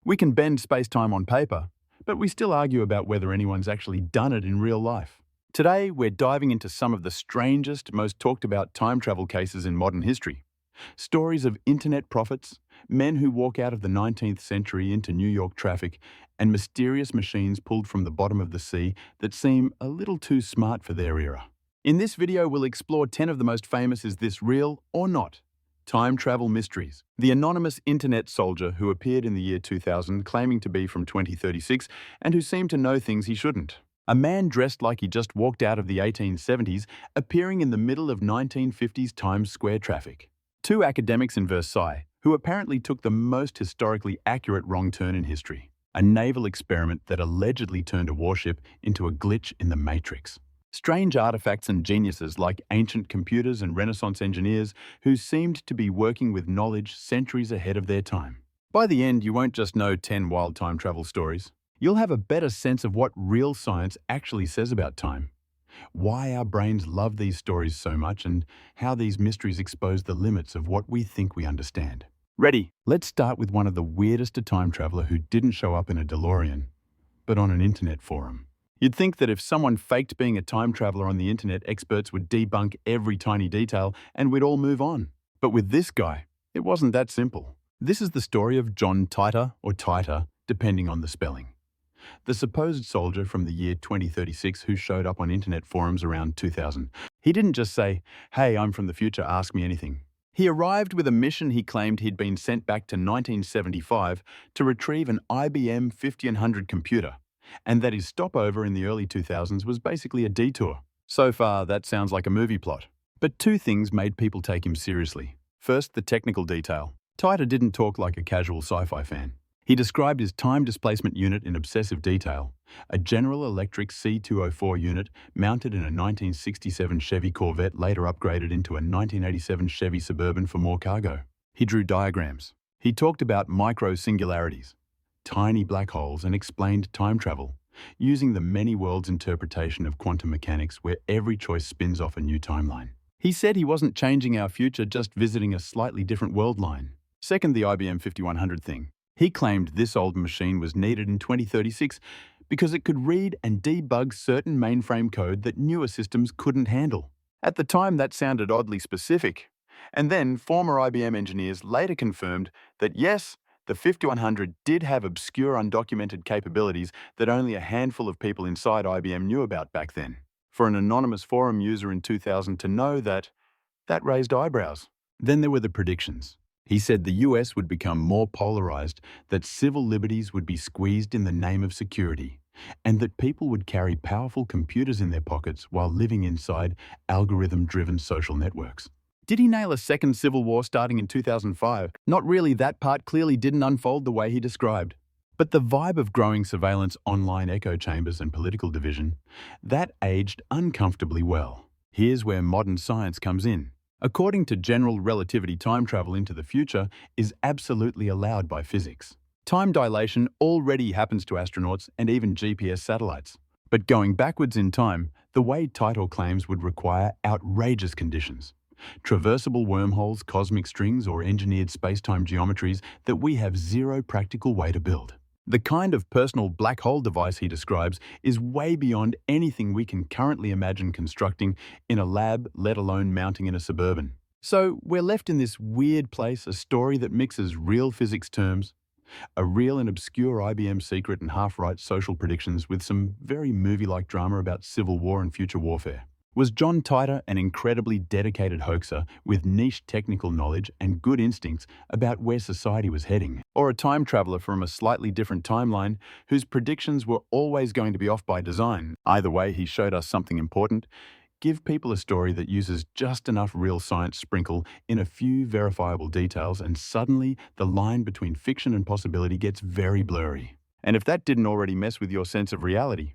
We can bend space-time on paper, but we still argue about whether anyone's actually done it in real life. Today, we're diving into some of the strangest, most talked about time travel cases in modern history. Stories of internet prophets, men who walk out of the 19th century into New York traffic, and mysterious machines pulled from the bottom of the sea that seem a little too smart for their era. In this video, we'll explore 10 of the most famous Is This Real or Not? Time travel mysteries. The anonymous internet soldier who appeared in the year 2000 claiming to be from 2036 and who seemed to know things he shouldn't. A man dressed like he just walked out of the 1870s appearing in the middle of 1950s Times Square traffic. Two academics in Versailles who apparently took the most historically accurate wrong turn in history. A naval experiment that allegedly turned a warship into a glitch in the Matrix. Strange artifacts and geniuses like ancient computers and Renaissance engineers who seemed to be working with knowledge centuries ahead of their time. By the end, you won't just know 10 wild time travel stories. You'll have a better sense of what real science actually says about time, why our brains love these stories so much, and how these mysteries expose the limits of what we think we understand. Ready? Let's start with one of the weirdest a time traveler who didn't show up in a DeLorean, but on an internet forum. You'd think that if someone faked being a time traveler on the internet, experts would debunk every tiny detail and we'd all move on. But with this guy, it wasn't that simple. This is the story of John Titor, or Titor, depending on the spelling. The supposed soldier from the year 2036 who showed up on internet forums around 2000. He didn't just say, "Hey, I'm from the future, ask me anything." He arrived with a mission he claimed he'd been sent back to 1975 to retrieve an IBM 5100 computer, and that his stopover in the early 2000s was basically a detour. So far, that sounds like a movie plot. But two things made people take him seriously. First, the technical detail. Titor didn't talk like a casual sci-fi fan. He described his time displacement unit in obsessive detail, a General Electric C204 unit mounted in a 1967 Chevy Corvette later upgraded into a 1987 Chevy Suburban for more cargo. He drew diagrams. He talked about micro-singularities, tiny black holes, and explained time travel, using the many worlds interpretation of quantum mechanics where every choice spins off a new timeline. He said he wasn't changing our future, just visiting a slightly different world line. Second, the IBM 5100 thing. He claimed this old machine was needed in 2036 because it could read and debug certain mainframe code that newer systems couldn't handle. At the time, that sounded oddly specific. And then, former IBM engineers later confirmed that yes, the 5100 did have obscure undocumented capabilities that only a handful of people inside IBM knew about back then. For an anonymous forum user in 2000 to know that raised eyebrows. Then there were the predictions. He said the US would become more polarized, that civil liberties would be squeezed in the name of security, and that people would carry powerful computers in their pockets while living inside algorithm-driven social networks. Did he nail a second civil war starting in 2005? Not really. That part clearly didn't unfold the way he described. But the vibe of growing surveillance, online echo chambers, and political division, that aged uncomfortably well. Here's where modern science comes in. According to general relativity, time travel into the future is absolutely allowed by physics. Time dilation already happens to astronauts and even GPS satellites. But going backwards in time, the way Titor claims would require outrageous conditions. Traversable wormholes, cosmic strings, or engineered space-time geometries that we have zero practical way to build. The kind of personal black hole device he describes is way beyond anything we can currently imagine constructing in a lab, let alone mounting in a Suburban. So we're left in this weird place, a story that mixes real physics terms, a real and obscure IBM secret, and half-right social predictions with some very movie-like drama about civil war and future warfare. Was John Titor an incredibly dedicated hoaxer with niche technical knowledge and good instincts about where society was heading? Or a time traveler from a slightly different timeline whose predictions were always going to be off by design? Either way, he showed us something important. Give people a story that uses just enough real science sprinkle in a few verifiable details, and suddenly the line between fiction and possibility gets very blurry. And if that didn't already mess with your sense of reality,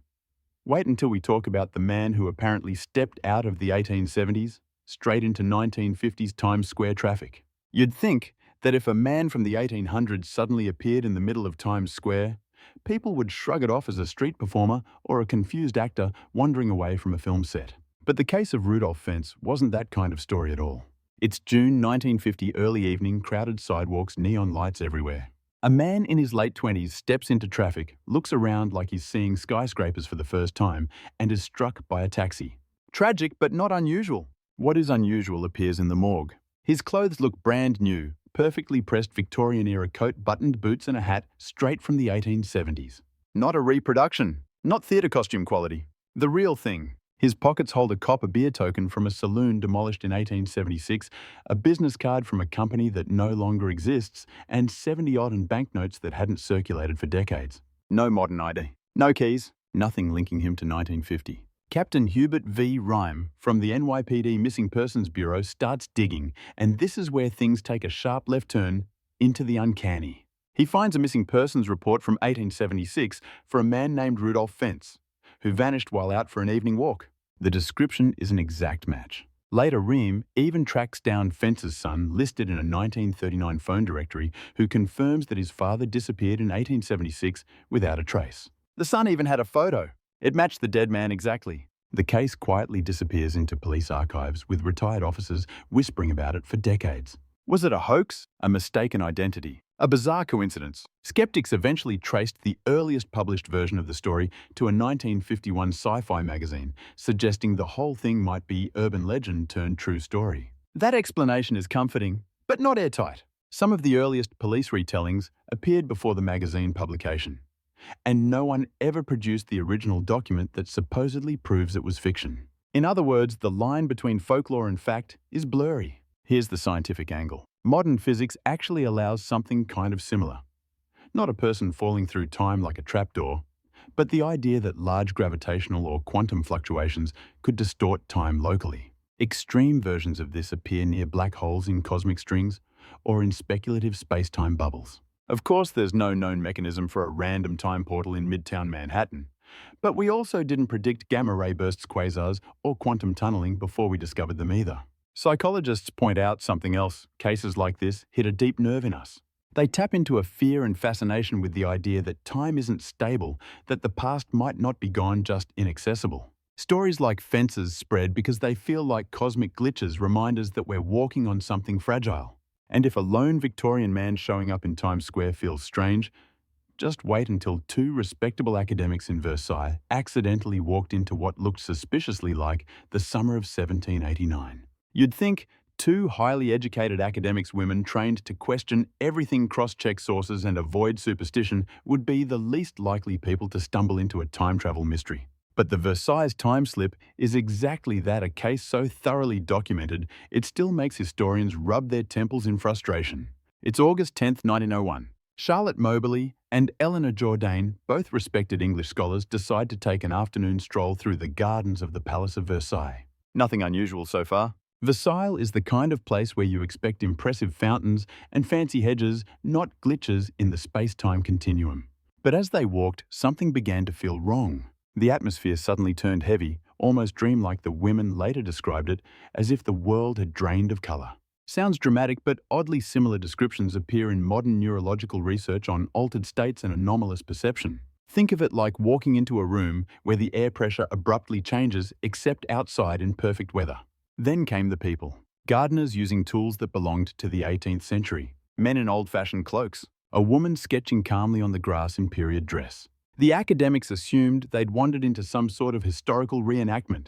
wait until we talk about the man who apparently stepped out of the 1870s straight into 1950s Times Square traffic. You'd think that if a man from the 1800s suddenly appeared in the middle of Times Square, people would shrug it off as a street performer or a confused actor wandering away from a film set. But the case of Rudolph Fentz wasn't that kind of story at all. It's June 1950, early evening, crowded sidewalks, neon lights everywhere. A man in his late 20s steps into traffic, looks around like he's seeing skyscrapers for the first time, and is struck by a taxi. Tragic, but not unusual. What is unusual appears in the morgue. His clothes look brand new, perfectly pressed Victorian-era coat, buttoned boots and a hat straight from the 1870s. Not a reproduction, not theatre costume quality. The real thing. His pockets hold a copper beer token from a saloon demolished in 1876, a business card from a company that no longer exists, and 70-odd in banknotes that hadn't circulated for decades. No modern ID. No keys. Nothing linking him to 1950. Captain Hubert V. Rhyme from the NYPD Missing Persons Bureau starts digging, and this is where things take a sharp left turn into the uncanny. He finds a missing persons report from 1876 for a man named Rudolph Fentz, who vanished while out for an evening walk. The description is an exact match. Later, Rhyme even tracks down Fentz's son, listed in a 1939 phone directory, who confirms that his father disappeared in 1876 without a trace. The son even had a photo. It matched the dead man exactly. The case quietly disappears into police archives, with retired officers whispering about it for decades. Was it a hoax? A mistaken identity? A bizarre coincidence? Skeptics eventually traced the earliest published version of the story to a 1951 sci-fi magazine, suggesting the whole thing might be urban legend turned true story. That explanation is comforting, but not airtight. Some of the earliest police retellings appeared before the magazine publication, and no one ever produced the original document that supposedly proves it was fiction. In other words, the line between folklore and fact is blurry. Here's the scientific angle. Modern physics actually allows something kind of similar. Not a person falling through time like a trapdoor, but the idea that large gravitational or quantum fluctuations could distort time locally. Extreme versions of this appear near black holes in cosmic strings or in speculative space-time bubbles. Of course, there's no known mechanism for a random time portal in Midtown Manhattan, but we also didn't predict gamma-ray bursts, quasars, or quantum tunneling before we discovered them either. Psychologists point out something else. Cases like this hit a deep nerve in us. They tap into a fear and fascination with the idea that time isn't stable, that the past might not be gone, just inaccessible. Stories like Fentz's spread because they feel like cosmic glitches, remind us that we're walking on something fragile. And if a lone Victorian man showing up in Times Square feels strange, just wait until two respectable academics in Versailles accidentally walked into what looked suspiciously like the summer of 1789. You'd think two highly educated academics, women trained to question everything, cross-check sources and avoid superstition, would be the least likely people to stumble into a time travel mystery. But the Versailles time slip is exactly that, a case so thoroughly documented, it still makes historians rub their temples in frustration. It's August 10, 1901. Charlotte Moberly and Eleanor Jourdain, both respected English scholars, decide to take an afternoon stroll through the gardens of the Palace of Versailles. Nothing unusual so far. Versailles is the kind of place where you expect impressive fountains and fancy hedges, not glitches in the space-time continuum. But as they walked, something began to feel wrong. The atmosphere suddenly turned heavy, almost dreamlike. The women later described it as if the world had drained of color. Sounds dramatic, but oddly similar descriptions appear in modern neurological research on altered states and anomalous perception. Think of it like walking into a room where the air pressure abruptly changes, except outside in perfect weather. Then came the people. Gardeners using tools that belonged to the 18th century. Men in old-fashioned cloaks. A woman sketching calmly on the grass in period dress. The academics assumed they'd wandered into some sort of historical reenactment,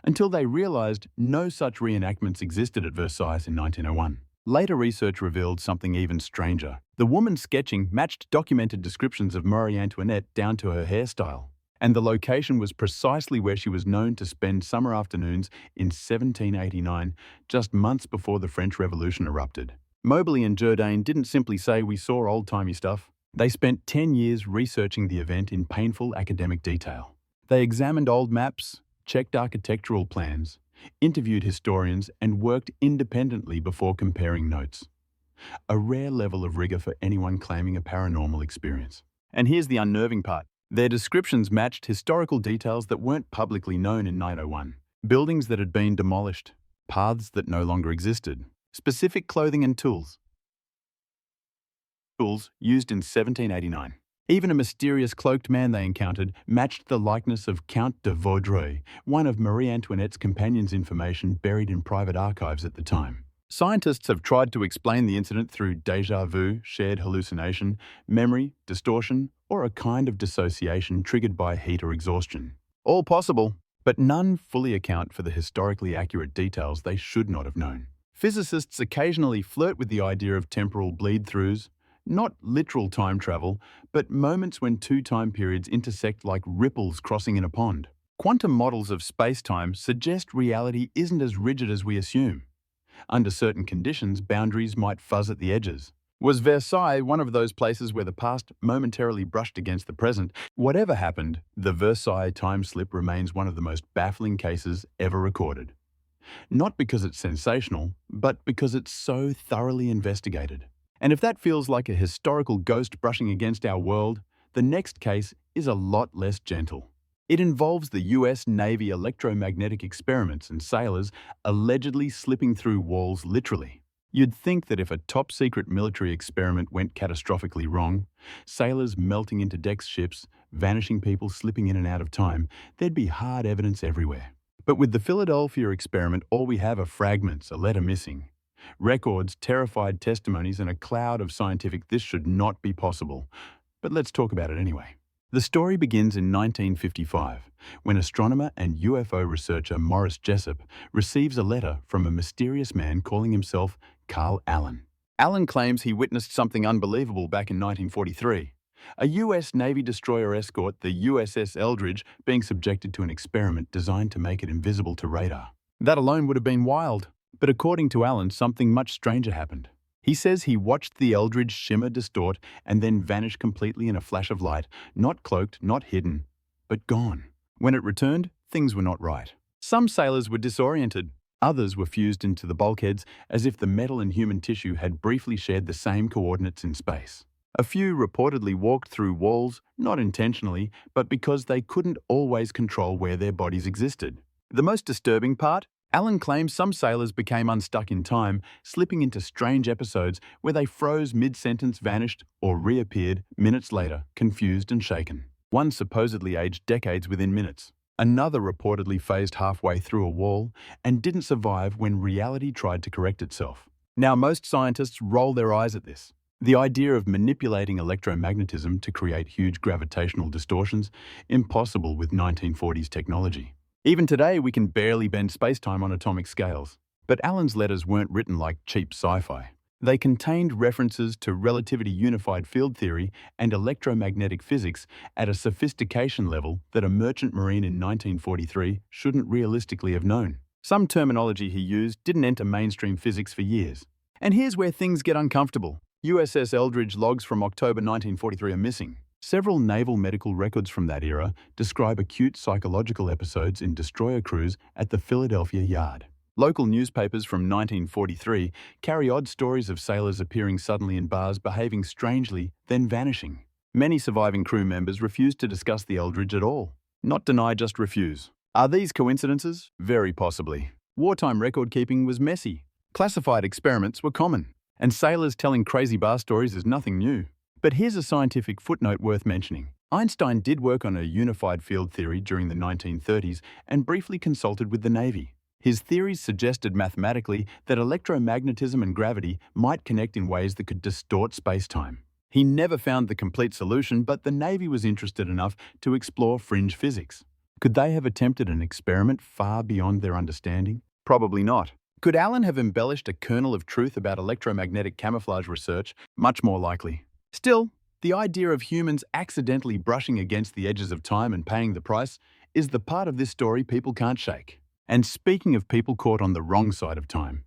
until they realized no such reenactments existed at Versailles in 1901. Later research revealed something even stranger. The woman sketching matched documented descriptions of Marie Antoinette down to her hairstyle. And the location was precisely where she was known to spend summer afternoons in 1789, just months before the French Revolution erupted. Moberly and Jourdain didn't simply say we saw old-timey stuff. They spent 10 years researching the event in painful academic detail. They examined old maps, checked architectural plans, interviewed historians, and worked independently before comparing notes. A rare level of rigor for anyone claiming a paranormal experience. And here's the unnerving part. Their descriptions matched historical details that weren't publicly known in 1901. Buildings that had been demolished, paths that no longer existed, specific clothing and tools used in 1789. Even a mysterious cloaked man they encountered matched the likeness of Count de Vaudreuil, one of Marie Antoinette's companions, information buried in private archives at the time. Scientists have tried to explain the incident through déjà vu, shared hallucination, memory, distortion, or a kind of dissociation triggered by heat or exhaustion. All possible, but none fully account for the historically accurate details they should not have known. Physicists occasionally flirt with the idea of temporal bleed-throughs, not literal time travel, but moments when two time periods intersect like ripples crossing in a pond. Quantum models of space-time suggest reality isn't as rigid as we assume. Under certain conditions, boundaries might fuzz at the edges. Was Versailles one of those places where the past momentarily brushed against the present? Whatever happened, the Versailles time slip remains one of the most baffling cases ever recorded. Not because it's sensational, but because it's so thoroughly investigated. And if that feels like a historical ghost brushing against our world, the next case is a lot less gentle. It involves the US Navy electromagnetic experiments and sailors allegedly slipping through walls literally. You'd think that if a top-secret military experiment went catastrophically wrong, sailors melting into Dex ships, vanishing people slipping in and out of time, there'd be hard evidence everywhere. But with the Philadelphia experiment, all we have are fragments, a letter missing. Records, terrified testimonies, and a cloud of scientific "this should not be possible." But let's talk about it anyway. The story begins in 1955, when astronomer and UFO researcher Morris Jessup receives a letter from a mysterious man calling himself Carl Allen. Allen claims he witnessed something unbelievable back in 1943. A US Navy destroyer escort, the USS Eldridge, being subjected to an experiment designed to make it invisible to radar. That alone would have been wild. But according to Allen, something much stranger happened. He says he watched the Eldridge shimmer, distort, and then vanish completely in a flash of light, not cloaked, not hidden, but gone. When it returned, things were not right. Some sailors were disoriented. Others were fused into the bulkheads as if the metal and human tissue had briefly shared the same coordinates in space. A few reportedly walked through walls, not intentionally, but because they couldn't always control where their bodies existed. The most disturbing part? Allen claims some sailors became unstuck in time, slipping into strange episodes where they froze mid-sentence, vanished, or reappeared minutes later, confused and shaken. One supposedly aged decades within minutes. Another reportedly phased halfway through a wall and didn't survive when reality tried to correct itself. Now, most scientists roll their eyes at this. The idea of manipulating electromagnetism to create huge gravitational distortions, impossible with 1940s technology. Even today, we can barely bend space-time on atomic scales. But Allen's letters weren't written like cheap sci-fi. They contained references to relativity unified field theory and electromagnetic physics at a sophistication level that a merchant marine in 1943 shouldn't realistically have known. Some terminology he used didn't enter mainstream physics for years. And here's where things get uncomfortable. USS Eldridge logs from October 1943 are missing. Several naval medical records from that era describe acute psychological episodes in destroyer crews at the Philadelphia Yard. Local newspapers from 1943 carry odd stories of sailors appearing suddenly in bars, behaving strangely, then vanishing. Many surviving crew members refuse to discuss the Eldridge at all. Not deny, just refuse. Are these coincidences? Very possibly. Wartime record-keeping was messy. Classified experiments were common. And sailors telling crazy bar stories is nothing new. But here's a scientific footnote worth mentioning. Einstein did work on a unified field theory during the 1930s and briefly consulted with the Navy. His theories suggested mathematically that electromagnetism and gravity might connect in ways that could distort space-time. He never found the complete solution, but the Navy was interested enough to explore fringe physics. Could they have attempted an experiment far beyond their understanding? Probably not. Could Allen have embellished a kernel of truth about electromagnetic camouflage research? Much more likely. Still, the idea of humans accidentally brushing against the edges of time and paying the price is the part of this story people can't shake. And speaking of people caught on the wrong side of time,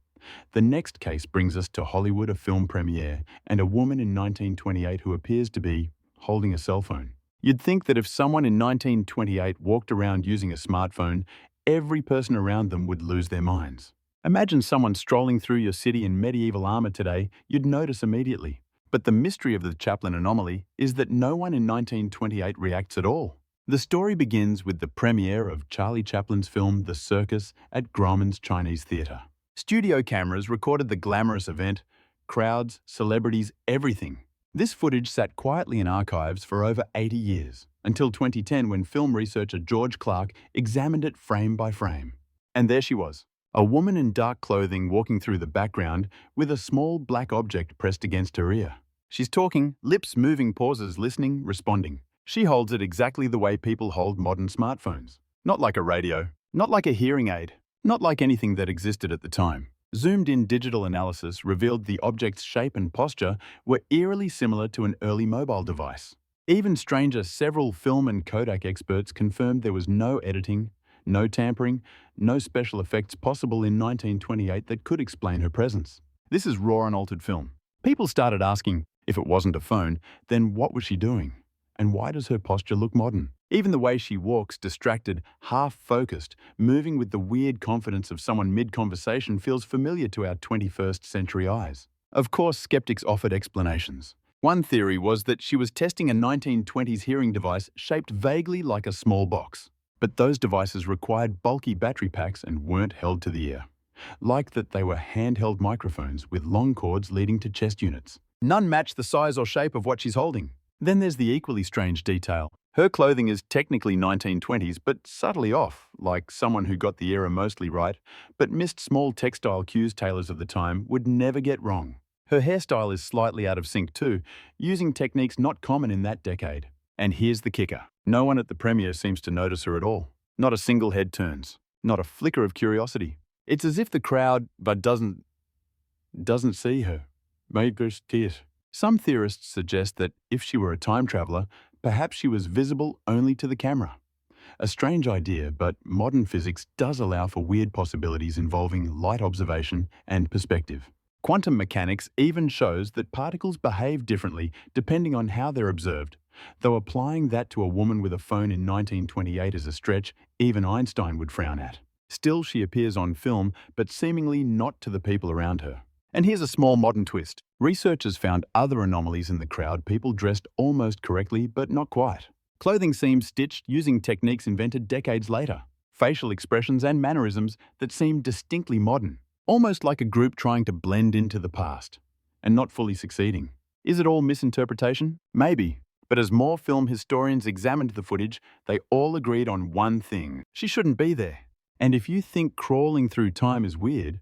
the next case brings us to Hollywood, a film premiere, and a woman in 1928 who appears to be holding a cell phone. You'd think that if someone in 1928 walked around using a smartphone, every person around them would lose their minds. Imagine someone strolling through your city in medieval armor today, you'd notice immediately. But the mystery of the Chaplin anomaly is that no one in 1928 reacts at all. The story begins with the premiere of Charlie Chaplin's film The Circus at Grauman's Chinese Theatre. Studio cameras recorded the glamorous event, crowds, celebrities, everything. This footage sat quietly in archives for over 80 years, until 2010 when film researcher George Clark examined it frame by frame. And there she was, A woman in dark clothing walking through the background with a small black object pressed against her ear. She's talking, lips moving, pauses, listening, responding. She holds it exactly the way people hold modern smartphones. Not like a radio, not like a hearing aid, not like anything that existed at the time. Zoomed-in digital analysis revealed the object's shape and posture were eerily similar to an early mobile device. Even stranger, several film and Kodak experts confirmed there was no editing, no tampering, no special effects possible in 1928 that could explain her presence. This is raw and altered film. People started asking, if it wasn't a phone, then what was she doing? And why does her posture look modern? Even the way she walks, distracted, half-focused, moving with the weird confidence of someone mid-conversation feels familiar to our 21st century eyes. Of course, skeptics offered explanations. One theory was that she was testing a 1920s hearing device shaped vaguely like a small box. But those devices required bulky battery packs and weren't held to the ear. Like that they were handheld microphones with long cords leading to chest units. None match the size or shape of what she's holding. Then there's the equally strange detail. Her clothing is technically 1920s, but subtly off, like someone who got the era mostly right, but missed small textile cues tailors of the time would never get wrong. Her hairstyle is slightly out of sync too, using techniques not common in that decade. And here's the kicker. No one at the premiere seems to notice her at all. Not a single head turns. Not a flicker of curiosity. It's as if the crowd, but doesn't see her. Maybe see it. Some theorists suggest that if she were a time traveler, perhaps she was visible only to the camera. A strange idea, but modern physics does allow for weird possibilities involving light observation and perspective. Quantum mechanics even shows that particles behave differently depending on how they're observed. Though applying that to a woman with a phone in 1928 is a stretch even Einstein would frown at. Still, she appears on film, but seemingly not to the people around her. And here's a small modern twist. Researchers found other anomalies in the crowd, people dressed almost correctly, but not quite. Clothing seems stitched using techniques invented decades later. Facial expressions and mannerisms that seem distinctly modern. Almost like a group trying to blend into the past, and not fully succeeding. Is it all misinterpretation? Maybe. But as more film historians examined the footage, they all agreed on one thing. She shouldn't be there. And if you think crawling through time is weird,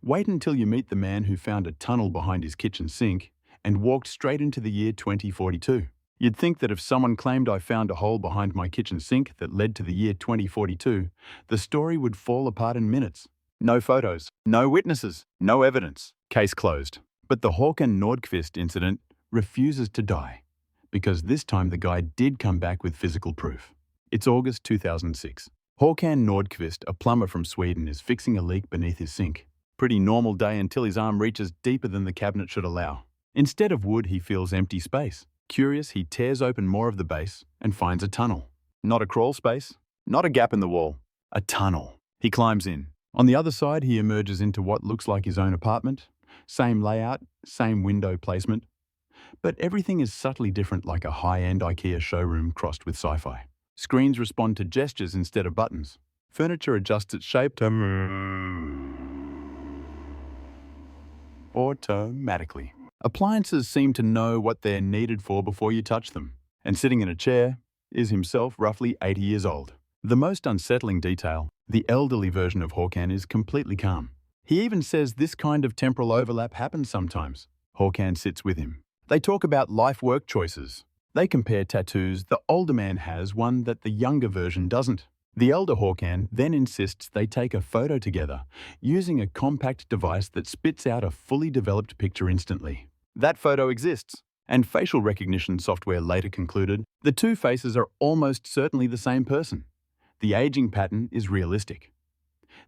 wait until you meet the man who found a tunnel behind his kitchen sink and walked straight into the year 2042. You'd think that if someone claimed I found a hole behind my kitchen sink that led to the year 2042, the story would fall apart in minutes. No photos, no witnesses, no evidence. Case closed. But the Håkan Nordqvist incident refuses to die, because this time the guy did come back with physical proof. It's August 2006. Håkan Nordqvist, a plumber from Sweden, is fixing a leak beneath his sink. Pretty normal day until his arm reaches deeper than the cabinet should allow. Instead of wood, he feels empty space. Curious, he tears open more of the base and finds a tunnel. Not a crawl space, not a gap in the wall, a tunnel. He climbs in. On the other side, he emerges into what looks like his own apartment. Same layout, same window placement. But everything is subtly different, like a high-end IKEA showroom crossed with sci-fi. Screens respond to gestures instead of buttons. Furniture adjusts its shape to move automatically. Appliances seem to know what they're needed for before you touch them. And sitting in a chair is himself roughly 80 years old. The most unsettling detail, the elderly version of Håkan is completely calm. He even says this kind of temporal overlap happens sometimes. Håkan sits with him. They talk about life-work choices. They compare tattoos. The older man has one that the younger version doesn't. The elder Håkan then insists they take a photo together, using a compact device that spits out a fully developed picture instantly. That photo exists, and facial recognition software later concluded the two faces are almost certainly the same person. The aging pattern is realistic.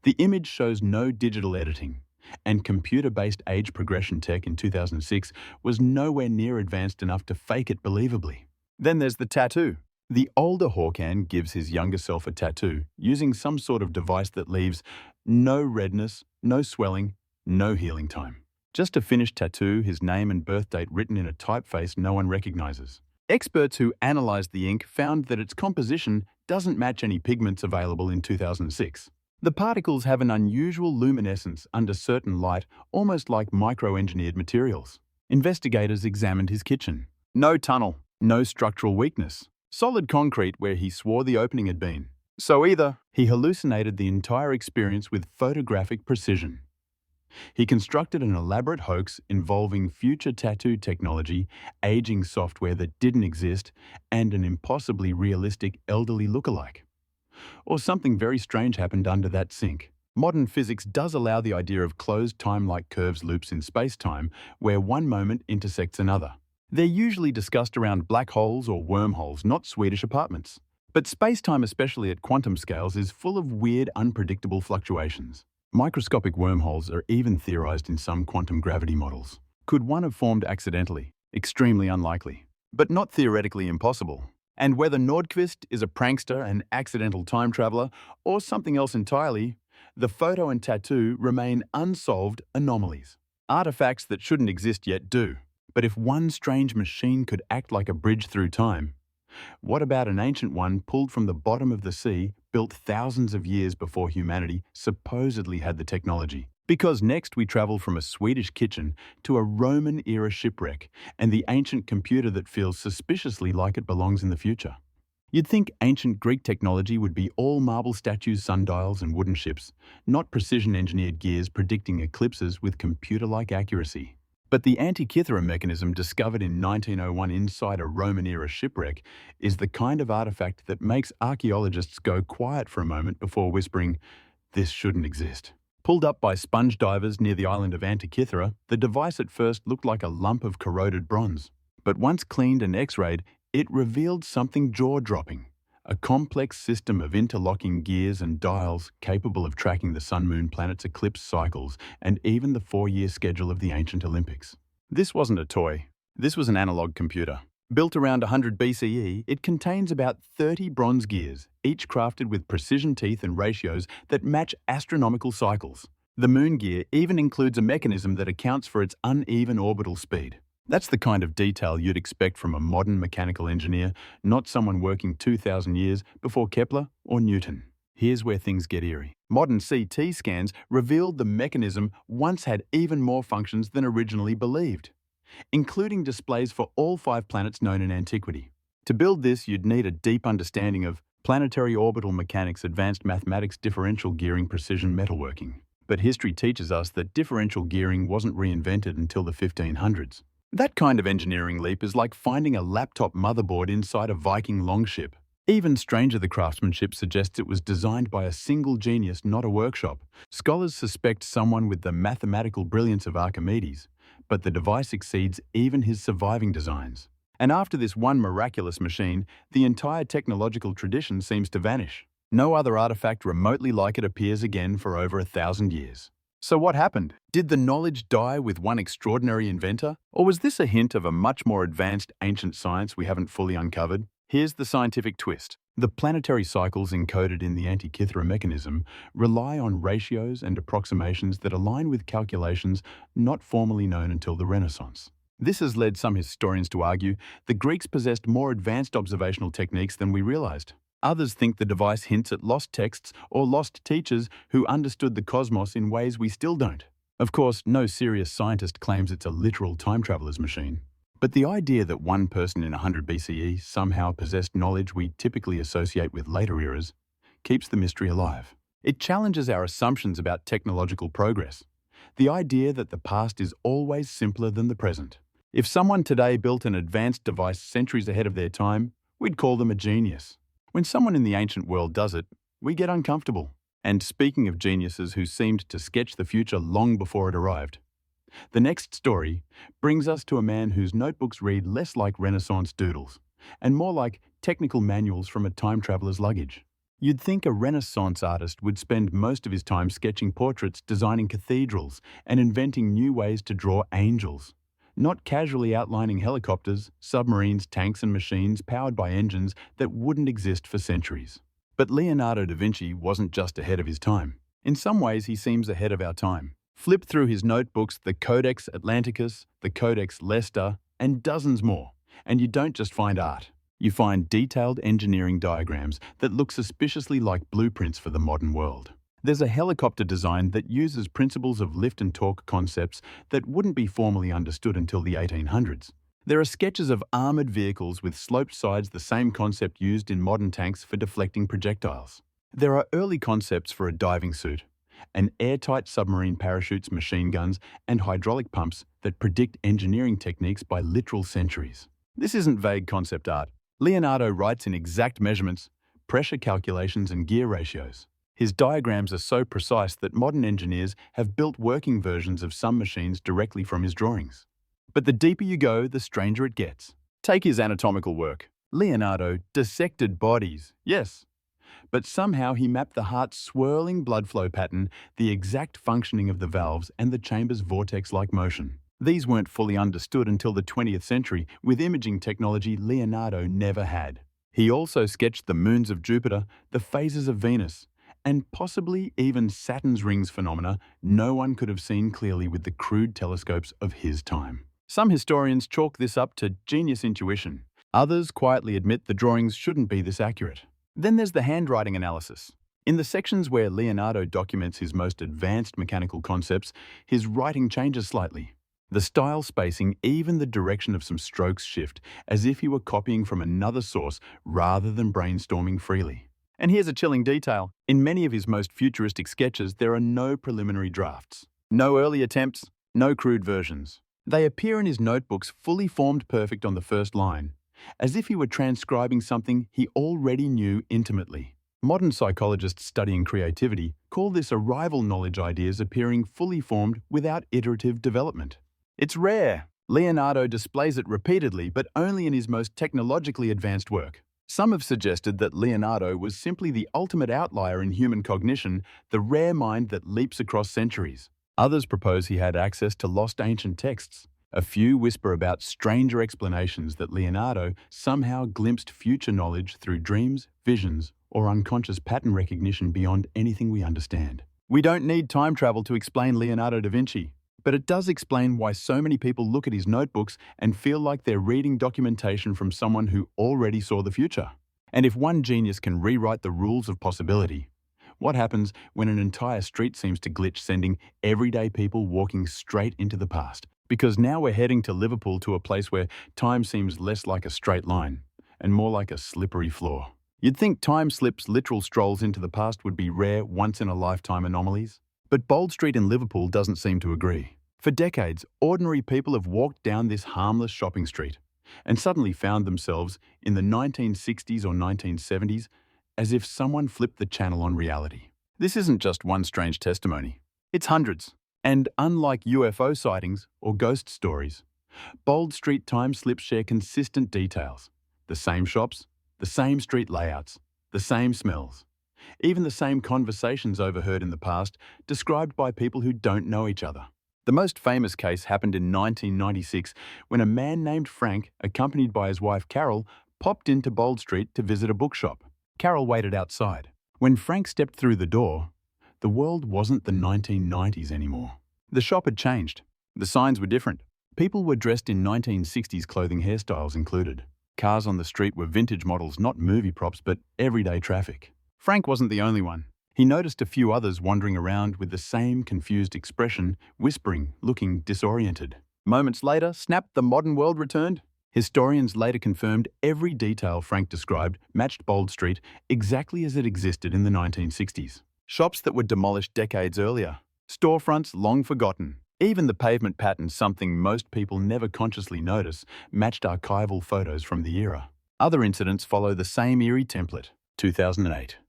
The image shows no digital editing, and computer-based age progression tech in 2006 was nowhere near advanced enough to fake it believably. Then there's the tattoo. The older Håkan gives his younger self a tattoo using some sort of device that leaves no redness, no swelling, no healing time. Just a finished tattoo, his name and birth date written in a typeface no one recognizes. Experts who analyzed the ink found that its composition doesn't match any pigments available in 2006. The particles have an unusual luminescence under certain light, almost like micro-engineered materials. Investigators examined his kitchen. No tunnel, no structural weakness. Solid concrete where he swore the opening had been. So either he hallucinated the entire experience with photographic precision. He constructed an elaborate hoax involving future tattoo technology, aging software that didn't exist, and an impossibly realistic elderly lookalike. Or something very strange happened under that sink. Modern physics does allow the idea of closed time-like curves loops in space-time where one moment intersects another. They're usually discussed around black holes or wormholes, not Swedish apartments. But space-time, especially at quantum scales, is full of weird, unpredictable fluctuations. Microscopic wormholes are even theorized in some quantum gravity models. Could one have formed accidentally? Extremely unlikely, but not theoretically impossible. And whether Nordqvist is a prankster, an accidental time traveler, or something else entirely, the photo and tattoo remain unsolved anomalies. Artifacts that shouldn't exist yet do. But if one strange machine could act like a bridge through time, what about an ancient one pulled from the bottom of the sea, built thousands of years before humanity supposedly had the technology? Because next we travel from a Swedish kitchen to a Roman-era shipwreck and the ancient computer that feels suspiciously like it belongs in the future. You'd think ancient Greek technology would be all marble statues, sundials, and wooden ships, not precision-engineered gears predicting eclipses with computer-like accuracy. But the Antikythera mechanism discovered in 1901 inside a Roman-era shipwreck is the kind of artifact that makes archaeologists go quiet for a moment before whispering, "This shouldn't exist." Pulled up by sponge divers near the island of Antikythera, the device at first looked like a lump of corroded bronze. But once cleaned and x-rayed, it revealed something jaw-dropping. A complex system of interlocking gears and dials capable of tracking the Sun-Moon planet's eclipse cycles and even the 4-year schedule of the ancient Olympics. This wasn't a toy. This was an analog computer. Built around 100 BCE, it contains about 30 bronze gears, each crafted with precision teeth and ratios that match astronomical cycles. The moon gear even includes a mechanism that accounts for its uneven orbital speed. That's the kind of detail you'd expect from a modern mechanical engineer, not someone working 2,000 years before Kepler or Newton. Here's where things get eerie. Modern CT scans revealed the mechanism once had even more functions than originally believed, including displays for all 5 planets known in antiquity. To build this, you'd need a deep understanding of planetary orbital mechanics, advanced mathematics, differential gearing, precision metalworking. But history teaches us that differential gearing wasn't reinvented until the 1500s. That kind of engineering leap is like finding a laptop motherboard inside a Viking longship. Even stranger, the craftsmanship suggests it was designed by a single genius, not a workshop. Scholars suspect someone with the mathematical brilliance of Archimedes, but the device exceeds even his surviving designs. And after this one miraculous machine, the entire technological tradition seems to vanish. No other artifact remotely like it appears again for over 1,000 years. So what happened? Did the knowledge die with one extraordinary inventor? Or was this a hint of a much more advanced ancient science we haven't fully uncovered? Here's the scientific twist. The planetary cycles encoded in the Antikythera mechanism rely on ratios and approximations that align with calculations not formally known until the Renaissance. This has led some historians to argue the Greeks possessed more advanced observational techniques than we realized. Others think the device hints at lost texts or lost teachers who understood the cosmos in ways we still don't. Of course, no serious scientist claims it's a literal time traveler's machine. But the idea that one person in 100 BCE somehow possessed knowledge we typically associate with later eras keeps the mystery alive. It challenges our assumptions about technological progress. The idea that the past is always simpler than the present. If someone today built an advanced device centuries ahead of their time, we'd call them a genius. When someone in the ancient world does it, we get uncomfortable. And speaking of geniuses who seemed to sketch the future long before it arrived, the next story brings us to a man whose notebooks read less like Renaissance doodles and more like technical manuals from a time traveler's luggage. You'd think a Renaissance artist would spend most of his time sketching portraits, designing cathedrals, and inventing new ways to draw angels, not casually outlining helicopters, submarines, tanks, and machines powered by engines that wouldn't exist for centuries. But Leonardo da Vinci wasn't just ahead of his time. In some ways, he seems ahead of our time. Flip through his notebooks, the Codex Atlanticus, the Codex Leicester, and dozens more, and you don't just find art. You find detailed engineering diagrams that look suspiciously like blueprints for the modern world. There's a helicopter design that uses principles of lift and torque concepts that wouldn't be formally understood until the 1800s. There are sketches of armored vehicles with sloped sides, the same concept used in modern tanks for deflecting projectiles. There are early concepts for a diving suit, an airtight submarine parachutes, machine guns, and hydraulic pumps that predict engineering techniques by literal centuries. This isn't vague concept art. Leonardo writes in exact measurements, pressure calculations, and gear ratios. His diagrams are so precise that modern engineers have built working versions of some machines directly from his drawings. But the deeper you go, the stranger it gets. Take his anatomical work. Leonardo dissected bodies, yes, but somehow he mapped the heart's swirling blood flow pattern, the exact functioning of the valves, and the chamber's vortex-like motion. These weren't fully understood until the 20th century, with imaging technology Leonardo never had. He also sketched the moons of Jupiter, the phases of Venus, and possibly even Saturn's rings phenomena no one could have seen clearly with the crude telescopes of his time. Some historians chalk this up to genius intuition. Others quietly admit the drawings shouldn't be this accurate. Then there's the handwriting analysis. In the sections where Leonardo documents his most advanced mechanical concepts, his writing changes slightly. The style spacing, even the direction of some strokes shift, as if he were copying from another source rather than brainstorming freely. And here's a chilling detail. In many of his most futuristic sketches, there are no preliminary drafts. No early attempts, no crude versions. They appear in his notebooks fully formed perfect on the first line, as if he were transcribing something he already knew intimately. Modern psychologists studying creativity call this arrival knowledge, ideas appearing fully formed without iterative development. It's rare. Leonardo displays it repeatedly, but only in his most technologically advanced work. Some have suggested that Leonardo was simply the ultimate outlier in human cognition, the rare mind that leaps across centuries. Others propose he had access to lost ancient texts. A few whisper about stranger explanations that Leonardo somehow glimpsed future knowledge through dreams, visions, or unconscious pattern recognition beyond anything we understand. We don't need time travel to explain Leonardo da Vinci, but it does explain why so many people look at his notebooks and feel like they're reading documentation from someone who already saw the future. And if one genius can rewrite the rules of possibility, what happens when an entire street seems to glitch, sending everyday people walking straight into the past? Because now we're heading to Liverpool, to a place where time seems less like a straight line and more like a slippery floor. You'd think time slips, literal strolls into the past would be rare, once-in-a-lifetime anomalies. But Bold Street in Liverpool doesn't seem to agree. For decades, ordinary people have walked down this harmless shopping street and suddenly found themselves in the 1960s or 1970s, as if someone flipped the channel on reality. This isn't just one strange testimony. It's hundreds. And unlike UFO sightings or ghost stories, Bold Street time slips share consistent details. The same shops, the same street layouts, the same smells, even the same conversations overheard in the past, described by people who don't know each other. The most famous case happened in 1996 when a man named Frank, accompanied by his wife Carol, popped into Bold Street to visit a bookshop. Carol waited outside. When Frank stepped through the door, the world wasn't the 1990s anymore. The shop had changed. The signs were different. People were dressed in 1960s clothing, hairstyles included. Cars on the street were vintage models, not movie props, but everyday traffic. Frank wasn't the only one. He noticed a few others wandering around with the same confused expression, whispering, looking disoriented. Moments later, snap, the modern world returned. Historians later confirmed every detail Frank described matched Bold Street exactly as it existed in the 1960s. Shops that were demolished decades earlier. Storefronts long forgotten. Even the pavement patterns, something most people never consciously notice, matched archival photos from the era. Other incidents follow the same eerie template. 2008.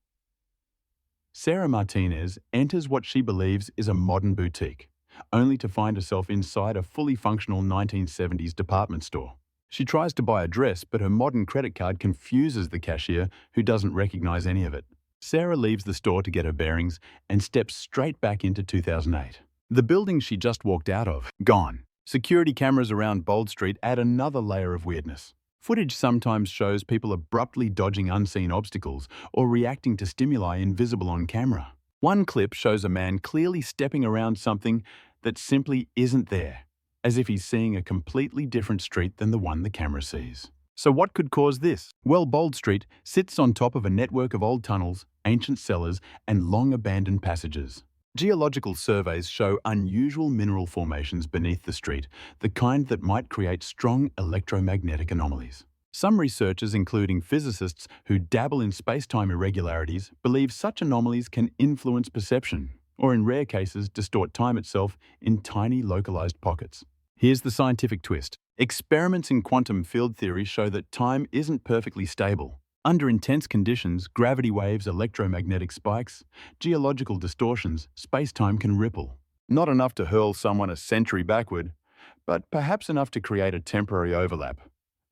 Sarah Martinez enters what she believes is a modern boutique, only to find herself inside a fully functional 1970s department store. She tries to buy a dress, but her modern credit card confuses the cashier, who doesn't recognize any of it. Sarah leaves the store to get her bearings and steps straight back into 2008. The building she just walked out of, gone. Security cameras around Bold Street add another layer of weirdness. Footage sometimes shows people abruptly dodging unseen obstacles or reacting to stimuli invisible on camera. One clip shows a man clearly stepping around something that simply isn't there, as if he's seeing a completely different street than the one the camera sees. So what could cause this? Well, Bold Street sits on top of a network of old tunnels, ancient cellars, and long-abandoned passages. Geological surveys show unusual mineral formations beneath the street, the kind that might create strong electromagnetic anomalies. Some researchers, including physicists who dabble in space-time irregularities, believe such anomalies can influence perception, or in rare cases distort time itself in tiny localized pockets. Here's the scientific twist. Experiments in quantum field theory show that time isn't perfectly stable. Under intense conditions, gravity waves, electromagnetic spikes, geological distortions, space-time can ripple. Not enough to hurl someone a century backward, but perhaps enough to create a temporary overlap,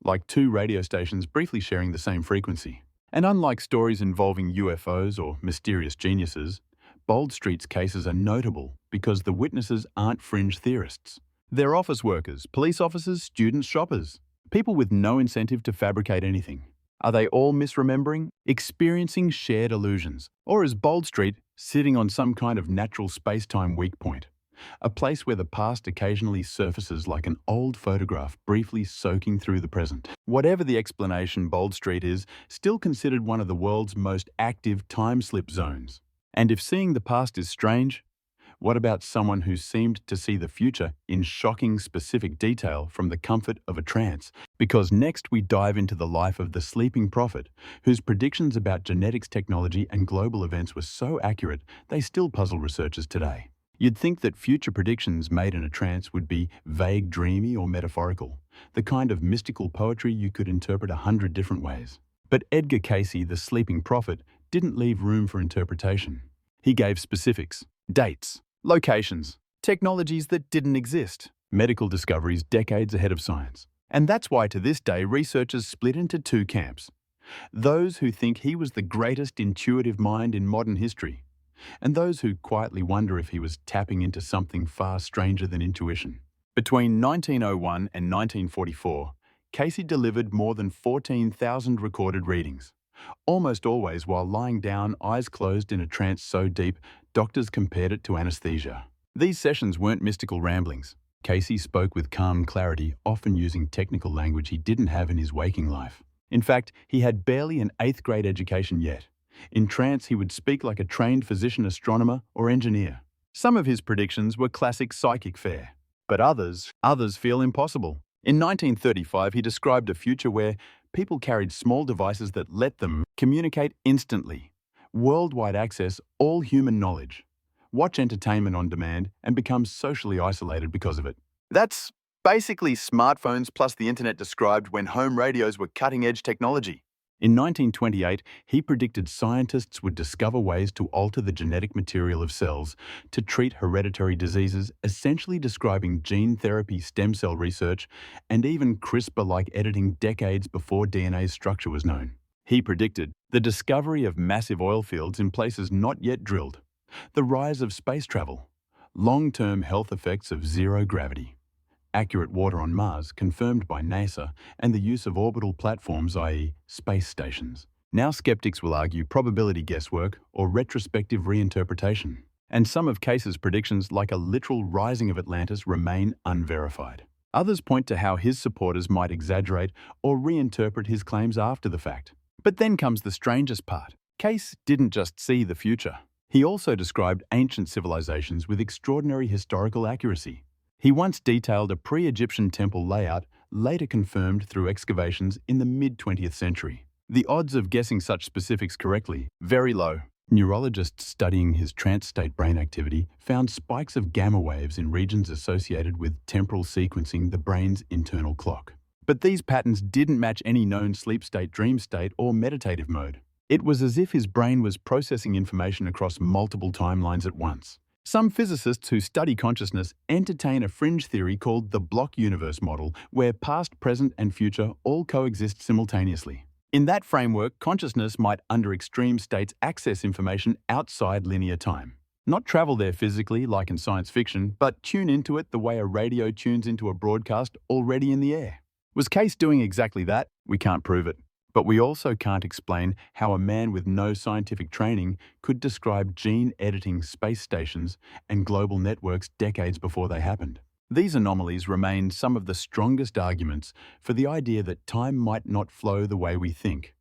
like two radio stations briefly sharing the same frequency. And unlike stories involving UFOs or mysterious geniuses, Bold Street's cases are notable because the witnesses aren't fringe theorists. They're office workers, police officers, students, shoppers, people with no incentive to fabricate anything. Are they all misremembering, experiencing shared illusions? Or is Bold Street sitting on some kind of natural space-time weak point? A place where the past occasionally surfaces like an old photograph briefly soaking through the present. Whatever the explanation, Bold Street is still considered one of the world's most active time-slip zones. And if seeing the past is strange, what about someone who seemed to see the future in shocking specific detail from the comfort of a trance? Because next we dive into the life of the sleeping prophet, whose predictions about genetics technology and global events were so accurate they still puzzle researchers today. You'd think that future predictions made in a trance would be vague, dreamy, or metaphorical, the kind of mystical poetry you could interpret 100 different ways. But Edgar Cayce, the sleeping prophet, didn't leave room for interpretation. He gave specifics, dates, locations, technologies that didn't exist, medical discoveries decades ahead of science. And that's why to this day researchers split into two camps. Those who think he was the greatest intuitive mind in modern history, and those who quietly wonder if he was tapping into something far stranger than intuition. Between 1901 and 1944, Cayce delivered more than 14,000 recorded readings, almost always while lying down, eyes closed in a trance so deep, doctors compared it to anesthesia. These sessions weren't mystical ramblings. Cayce spoke with calm clarity, often using technical language he didn't have in his waking life. In fact, he had barely an 8th grade education yet. In trance, he would speak like a trained physician, astronomer, or engineer. Some of his predictions were classic psychic fare, but others feel impossible. In 1935, he described a future where people carried small devices that let them communicate instantly, worldwide access all human knowledge, watch entertainment on demand, and become socially isolated because of it. That's basically smartphones plus the internet described when home radios were cutting-edge technology. In 1928, he predicted scientists would discover ways to alter the genetic material of cells to treat hereditary diseases, essentially describing gene therapy, stem cell research, and even CRISPR-like editing decades before DNA's structure was known. He predicted the discovery of massive oil fields in places not yet drilled, the rise of space travel, long-term health effects of zero gravity, accurate water on Mars confirmed by NASA, and the use of orbital platforms, i.e. space stations. Now skeptics will argue probability guesswork or retrospective reinterpretation. And some of Cayce's predictions, like a literal rising of Atlantis, remain unverified. Others point to how his supporters might exaggerate or reinterpret his claims after the fact. But then comes the strangest part. Cayce didn't just see the future. He also described ancient civilizations with extraordinary historical accuracy. He once detailed a pre-Egyptian temple layout, later confirmed through excavations in the mid-20th century. The odds of guessing such specifics correctly, very low. Neurologists studying his trance state brain activity found spikes of gamma waves in regions associated with temporal sequencing, the brain's internal clock. But these patterns didn't match any known sleep state, dream state, or meditative mode. It was as if his brain was processing information across multiple timelines at once. Some physicists who study consciousness entertain a fringe theory called the block universe model, where past, present, and future all coexist simultaneously. In that framework, consciousness might, under extreme states, access information outside linear time. Not travel there physically, like in science fiction, but tune into it the way a radio tunes into a broadcast already in the air. Was Cayce doing exactly that? We can't prove it. But we also can't explain how a man with no scientific training could describe gene-editing space stations and global networks decades before they happened. These anomalies remain some of the strongest arguments for the idea that time might not flow the way we think,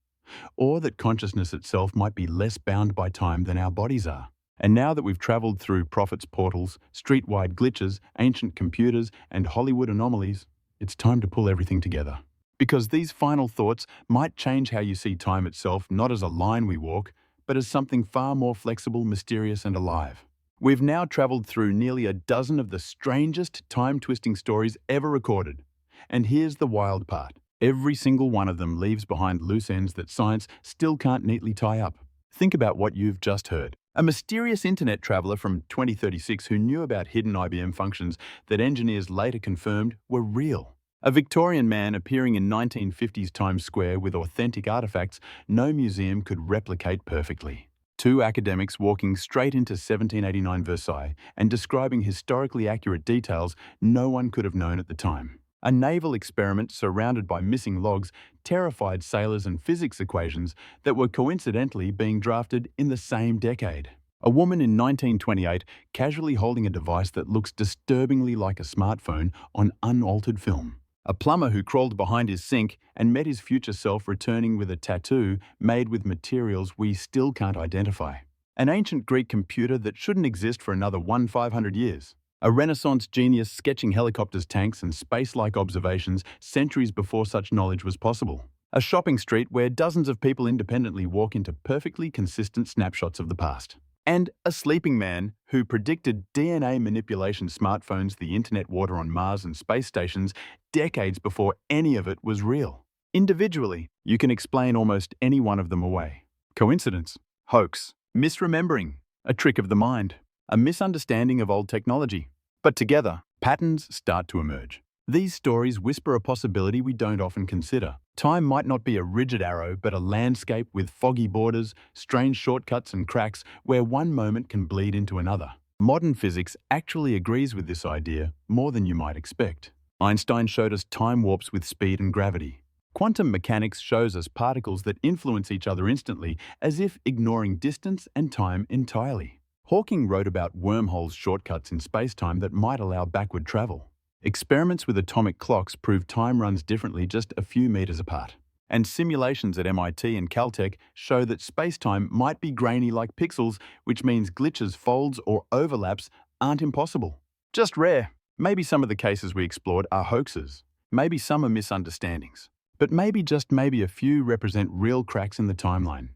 or that consciousness itself might be less bound by time than our bodies are. And now that we've traveled through prophets' portals, street-wide glitches, ancient computers, and Hollywood anomalies, it's time to pull everything together. Because these final thoughts might change how you see time itself, not as a line we walk, but as something far more flexible, mysterious, and alive. We've now traveled through nearly a dozen of the strangest time-twisting stories ever recorded. And here's the wild part. Every single one of them leaves behind loose ends that science still can't neatly tie up. Think about what you've just heard. A mysterious internet traveler from 2036 who knew about hidden IBM functions that engineers later confirmed were real. A Victorian man appearing in 1950s Times Square with authentic artifacts no museum could replicate perfectly. Two academics walking straight into 1789 Versailles and describing historically accurate details no one could have known at the time. A naval experiment surrounded by missing logs terrified sailors and physics equations that were coincidentally being drafted in the same decade. A woman in 1928 casually holding a device that looks disturbingly like a smartphone on unaltered film. A plumber who crawled behind his sink and met his future self returning with a tattoo made with materials we still can't identify. An ancient Greek computer that shouldn't exist for another 500 years. A Renaissance genius sketching helicopters, tanks, and space-like observations centuries before such knowledge was possible. A shopping street where dozens of people independently walk into perfectly consistent snapshots of the past. And a sleeping man who predicted DNA manipulation smartphones, the internet, water on Mars, and space stations decades before any of it was real. Individually, you can explain almost any one of them away. Coincidence, hoax, misremembering, a trick of the mind, a misunderstanding of old technology. But together, patterns start to emerge. These stories whisper a possibility we don't often consider. Time might not be a rigid arrow, but a landscape with foggy borders, strange shortcuts and cracks where one moment can bleed into another. Modern physics actually agrees with this idea more than you might expect. Einstein showed us time warps with speed and gravity. Quantum mechanics shows us particles that influence each other instantly, as if ignoring distance and time entirely. Hawking wrote about wormholes, shortcuts in space-time that might allow backward travel. Experiments with atomic clocks prove time runs differently just a few meters apart. And simulations at MIT and Caltech show that space-time might be grainy like pixels, which means glitches, folds, or overlaps aren't impossible. Just rare. Maybe some of the cases we explored are hoaxes. Maybe some are misunderstandings. But maybe, just maybe, a few represent real cracks in the timeline.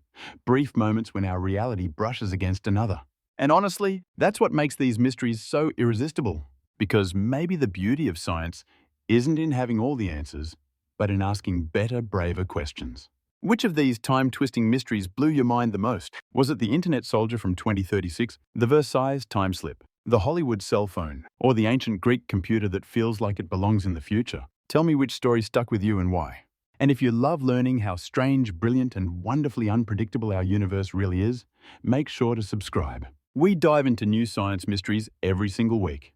Brief moments when our reality brushes against another. And honestly, that's what makes these mysteries so irresistible. Because maybe the beauty of science isn't in having all the answers, but in asking better, braver questions. Which of these time-twisting mysteries blew your mind the most? Was it the internet soldier from 2036, the Versailles time slip, the Hollywood cell phone, or the ancient Greek computer that feels like it belongs in the future? Tell me which story stuck with you and why. And if you love learning how strange, brilliant, and wonderfully unpredictable our universe really is, make sure to subscribe. We dive into new science mysteries every single week.